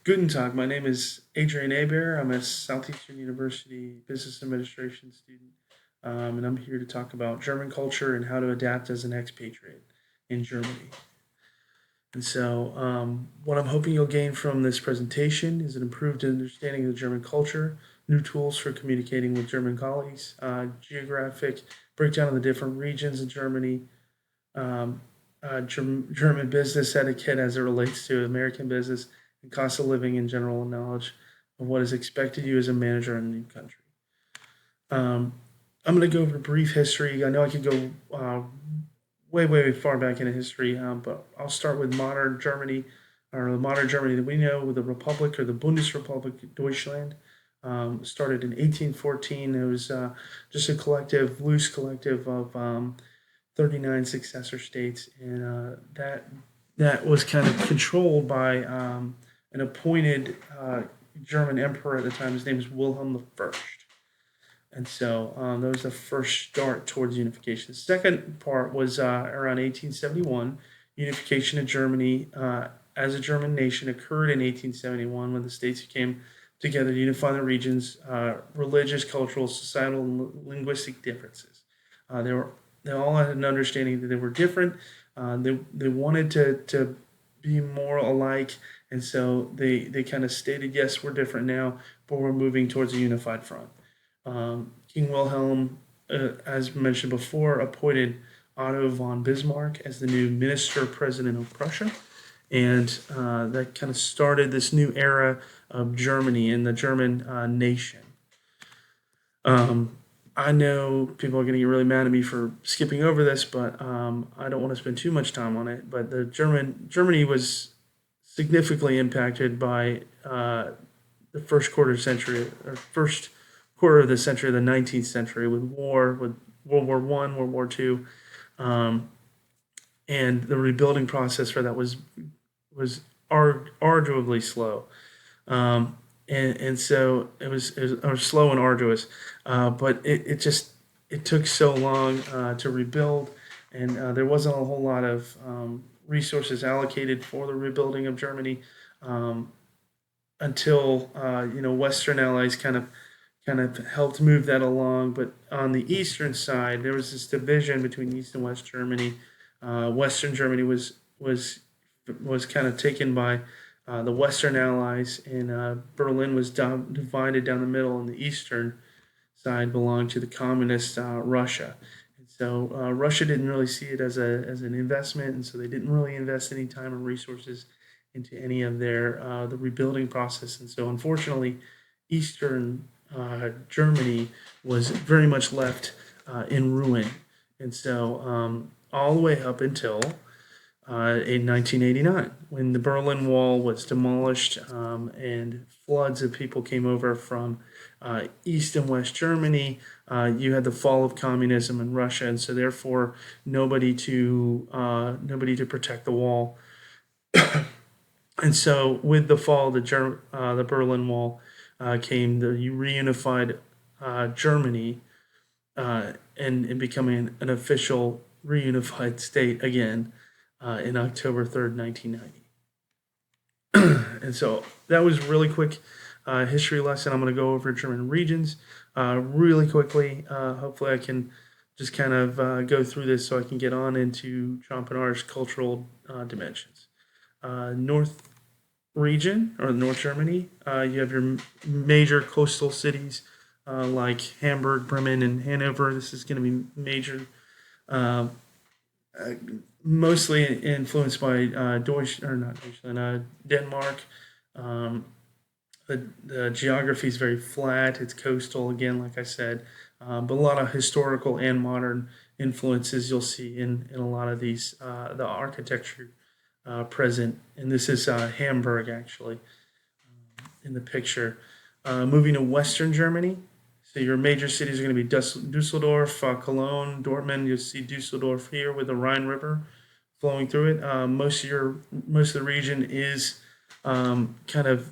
Guten Tag. My name is Adrian Aber. I'm a Southeastern University Business Administration student, and I'm here to talk about German culture and how to adapt as an expatriate in Germany. What I'm hoping you'll gain from this presentation is an improved understanding of the German culture, new tools for communicating with German colleagues, geographic breakdown of the different regions in Germany, German business etiquette as it relates to American business, and cost of living in general, knowledge of what is expected of you as a manager in a new country. Um, I'm going to go over brief history. I know I could go way far back into history, but I'll start with modern Germany, or the modern Germany that we know, with the Republic or the Bundesrepublik Deutschland. Started in 1814. It was just a loose collective of 39 successor states, and that was kind of controlled by an appointed German emperor at the time. His name is Wilhelm the First. That was the first start towards unification. The second part was around 1871. Unification of Germany as a German nation occurred in 1871 when the states came together to unify the region's religious, cultural, societal, and linguistic differences. They were they all had an understanding that they were different. They wanted to be more alike, and so they kind of stated, yes, we're different now, but we're moving towards a unified front. King Wilhelm, as mentioned before, appointed Otto von Bismarck as the new minister president of Prussia. And that kind of started this new era of Germany and the German nation. Um, I know people are going to get really mad at me for skipping over this, but I don't want to spend too much time on it. But the Germany was significantly impacted by the first quarter of the century, the 19th century, with World War One, World War Two, um, and the rebuilding process for that was arduously slow. And so it was slow and arduous, but it took so long to rebuild, and there wasn't a whole lot of resources allocated for the rebuilding of Germany um, until Western allies kind of helped move that along. But on the eastern side, there was this division between East and West Germany. Western Germany was kind of taken by the Western Allies, and Berlin was divided down the middle, and the eastern side belonged to the communist Russia. And so Russia didn't really see it as an investment, and so they didn't really invest any time or resources into any of the rebuilding process. And so unfortunately, Eastern Germany was very much left in ruin. And so all the way up until in 1989, when the Berlin Wall was demolished and floods of people came over from East and West Germany. You had the fall of communism in Russia, and so therefore nobody to protect the wall. And so with the fall of the Berlin Wall came the reunified Germany and becoming an official reunified state again in October 3rd, 1990. And so that was really quick history lesson. I'm going to go over German regions really quickly. Hopefully, I can just kind of go through this so I can get on into Champanar's cultural dimensions. North region, or North Germany, you have your major coastal cities like Hamburg, Bremen, and Hanover. This is going to be major. Uh, Mostly influenced by Deutsch or not Deutschland, Denmark. Um, the geography is very flat. It's coastal again, like I said, but a lot of historical and modern influences you'll see in a lot of these the architecture present. And this is Hamburg actually in the picture. Moving to Western Germany, so your major cities are going to be Dusseldorf, Cologne, Dortmund. You'll see Dusseldorf here with the Rhine River flowing through it. Most of the region is kind of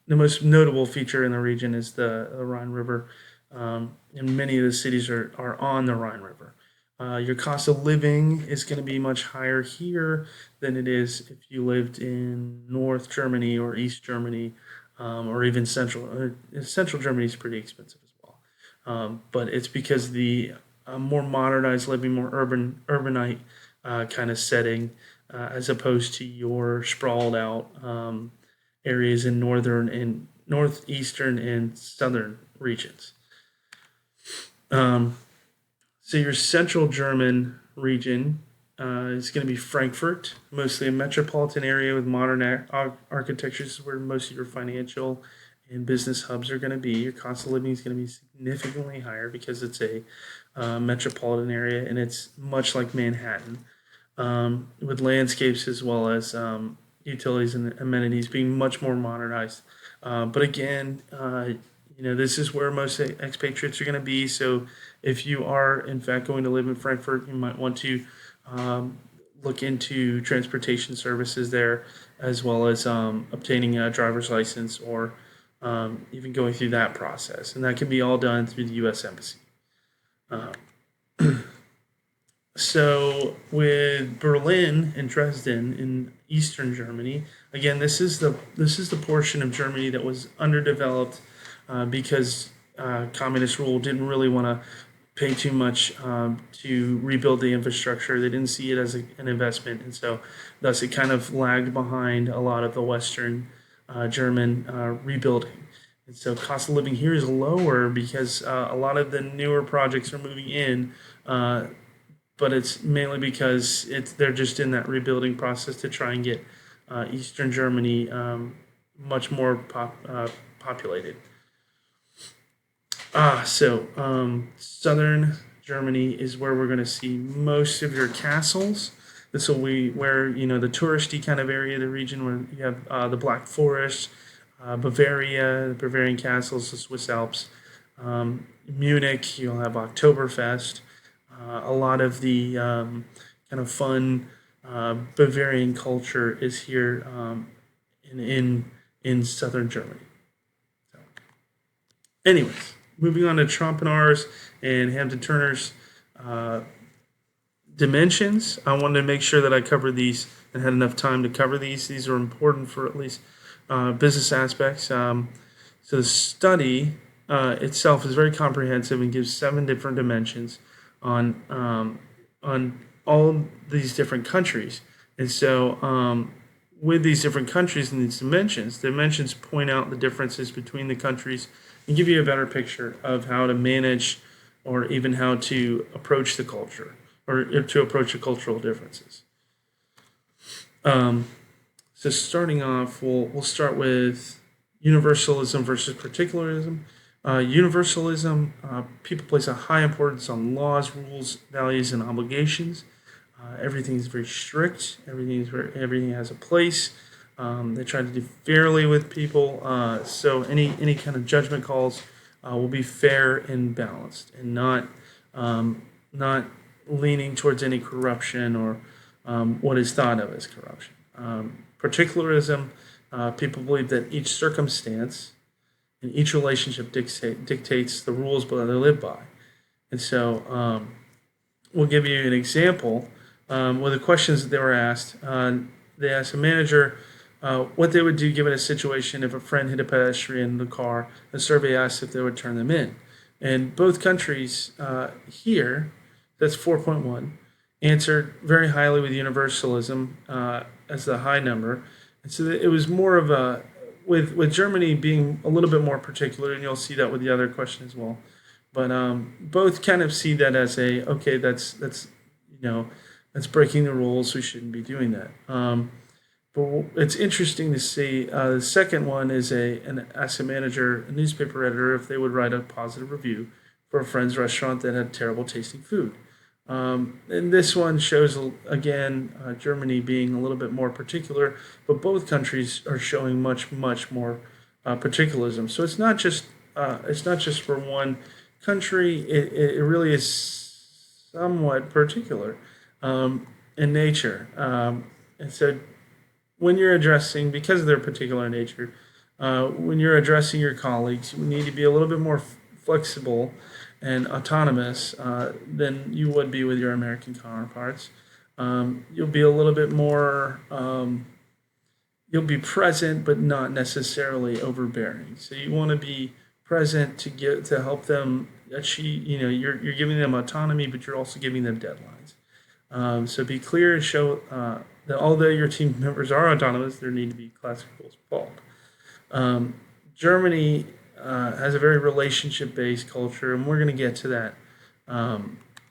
the most notable feature in the region is the Rhine River, and many of the cities are on the Rhine River. Your cost of living is going to be much higher here than it is if you lived in North Germany or East Germany, or even Central. Central Germany is pretty expensive as well, but it's because the more modernized living, more urbanite kind of setting, as opposed to your sprawled out areas in northern and northeastern and southern regions. Um, So your central German region is going to be Frankfurt, mostly a metropolitan area with modern architecture. This is where most of your financial and business hubs are going to be. Your cost of living is going to be significantly higher because it's a metropolitan area and it's much like Manhattan, with landscapes as well as utilities and amenities being much more modernized. But again, this is where most expatriates are going to be. So if you are, in fact, going to live in Frankfurt, you might want to um, look into transportation services there, as well as obtaining a driver's license or even going through that process. And that can be all done through the U.S. Embassy. Uh, so with Berlin and Dresden in eastern Germany, again, this is the portion of Germany that was underdeveloped because communist rule didn't really want to pay too much to rebuild the infrastructure. They didn't see it as an investment, and so thus it kind of lagged behind a lot of the Western German rebuilding. And so cost of living here is lower because a lot of the newer projects are moving in, but it's mainly because they're just in that rebuilding process to try and get Eastern Germany much more populated. Southern Germany is where we're going to see most of your castles. This will be where the touristy kind of area, the region where you have the Black Forest, Bavaria, the Bavarian castles, the Swiss Alps, Munich. You'll have Oktoberfest. A lot of the kind of fun Bavarian culture is here in southern Germany. So, anyways, moving on to Trompenaars and Hampton Turner's uh, dimensions. I wanted to make sure that I covered these and had enough time to cover these. These are important for at least business aspects. So the study itself is very comprehensive and gives 7 different dimensions on all these different countries. And so with these different countries and these dimensions point out the differences between the countries and give you a better picture of how to manage or even how to approach the culture or to approach the cultural differences. Um, so starting off, we'll start with universalism versus particularism. Universalism, people place a high importance on laws, rules, values, and obligations. Everything is very strict. Everything has a place. They try to do fairly with people. So any kind of judgment calls will be fair and balanced, and not leaning towards any corruption or what is thought of as corruption. Particularism, people believe that each circumstance and each relationship dictates the rules that they live by. And so we'll give you an example with the questions that they were asked. They asked a manager what they would do given a situation if a friend hit a pedestrian in the car. The survey asked if they would turn them in. And both countries here, that's 4.1, answered very highly with universalism as the high number. And so it was more of a, with Germany being a little bit more particular, and you'll see that with the other question as well. But both kind of see that as okay, that's breaking the rules. We shouldn't be doing that. But it's interesting to see. The second one is an asset manager, a newspaper editor, if they would write a positive review for a friend's restaurant that had terrible tasting food. And this one shows again Germany being a little bit more particular, but both countries are showing much more particularism. So it's not just for one country. It really is somewhat particular in nature. And so when you're addressing, because of their particular nature, when you're addressing your colleagues, you need to be a little bit more flexible and autonomous than you would be with your American counterparts. You'll be a little bit more, you'll be present, but not necessarily overbearing. So you want to be present to help them achieve. You're giving them autonomy, but you're also giving them deadlines. So be clear and show that although your team members are autonomous, there need to be classic rules followed. Germany has a very relationship-based culture, and we're going to get to that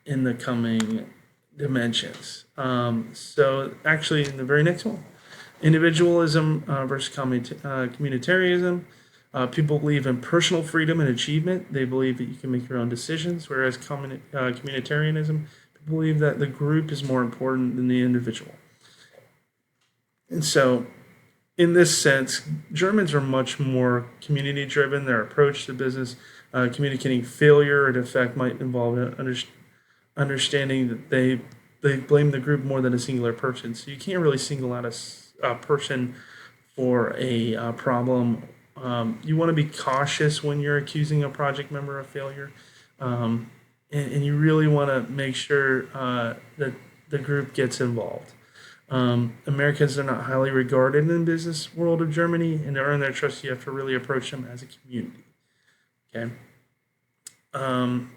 in the coming dimensions. So actually, in the very next one, individualism versus communitarianism. People believe in personal freedom and achievement. They believe that you can make your own decisions, whereas communitarianism, people believe that the group is more important than the individual. And so, in this sense, Germans are much more community driven. Their approach to business, communicating failure and effect might involve understanding that they blame the group more than a singular person. So you can't really single out a person for a problem. You want to be cautious when you're accusing a project member of failure, and you really want to make sure that the group gets involved. Americans are not highly regarded in the business world of Germany, and to earn their trust, you have to really approach them as a community. Okay. I'm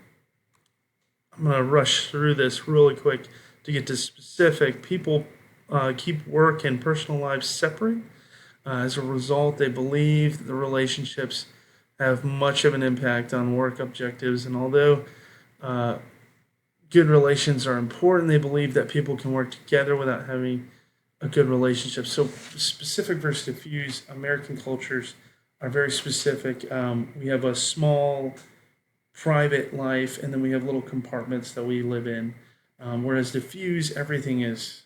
going to rush through this really quick to get to specific. People keep work and personal lives separate. As a result, they believe the relationships have much of an impact on work objectives, and although good relations are important, they believe that people can work together without having a good relationship. So specific versus diffuse, American cultures are very specific. We have a small private life, and then we have little compartments that we live in. Whereas diffuse, everything is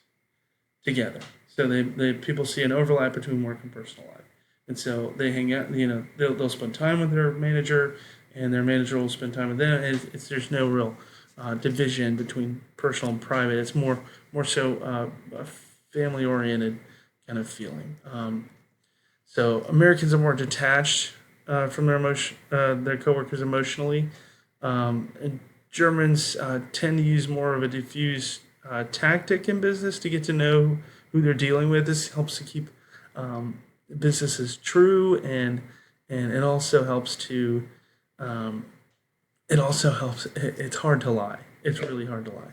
together. So they people see an overlap between work and personal life, and so they hang out. They'll spend time with their manager, and their manager will spend time with them. There's no real division between personal and private. It's more so a family oriented kind of feeling. So Americans are more detached from their coworkers emotionally, and Germans tend to use more of a diffuse tactic in business to get to know who they're dealing with. This helps to keep businesses true, and it also helps to It's hard to lie. It's really hard to lie.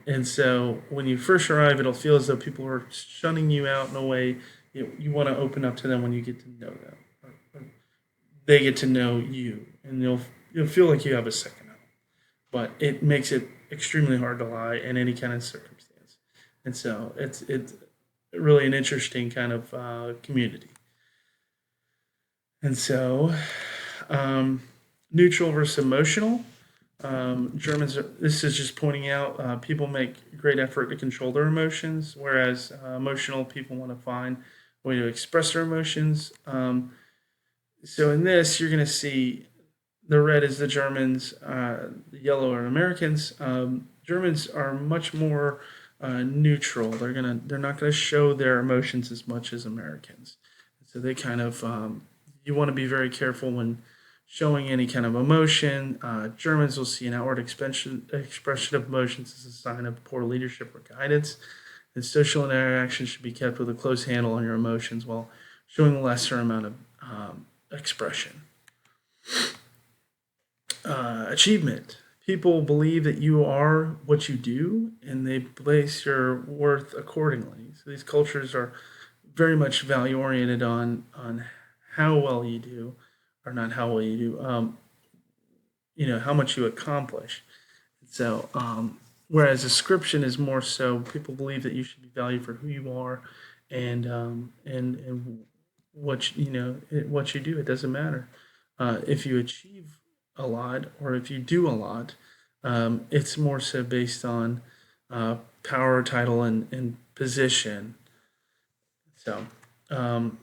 And so when you first arrive, it'll feel as though people are shunning you out in a way. You want to open up to them when you get to know them. Or they get to know you, and you'll feel like you have a second home. But it makes it extremely hard to lie in any kind of circumstance. And so it's really an interesting kind of community. And so neutral versus emotional. This is just pointing out people make great effort to control their emotions, whereas emotional people want to find a way to express their emotions. So in this, you're going to see the red is the Germans, the yellow are Americans. Germans are much more neutral. They're not gonna show their emotions as much as Americans. So they kind of you want to be very careful when showing any kind of emotion. Germans will see an outward expression of emotions as a sign of poor leadership or guidance. And social interaction should be kept with a close handle on your emotions while showing a lesser amount of expression. Achievement. People believe that you are what you do, and they place your worth accordingly. So these cultures are very much value oriented on how well you do, or not how well you do. How much you accomplish. So, whereas ascription is more so people believe that you should be valued for who you are, and what you do. It doesn't matter if you achieve a lot or if you do a lot. It's more so based on power, title, and position. So I'm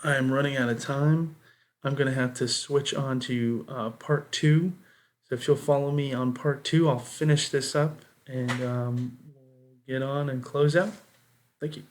running out of time. I'm going to have to switch on to part two. So if you'll follow me on part two, I'll finish this up and we'll get on and close out. Thank you.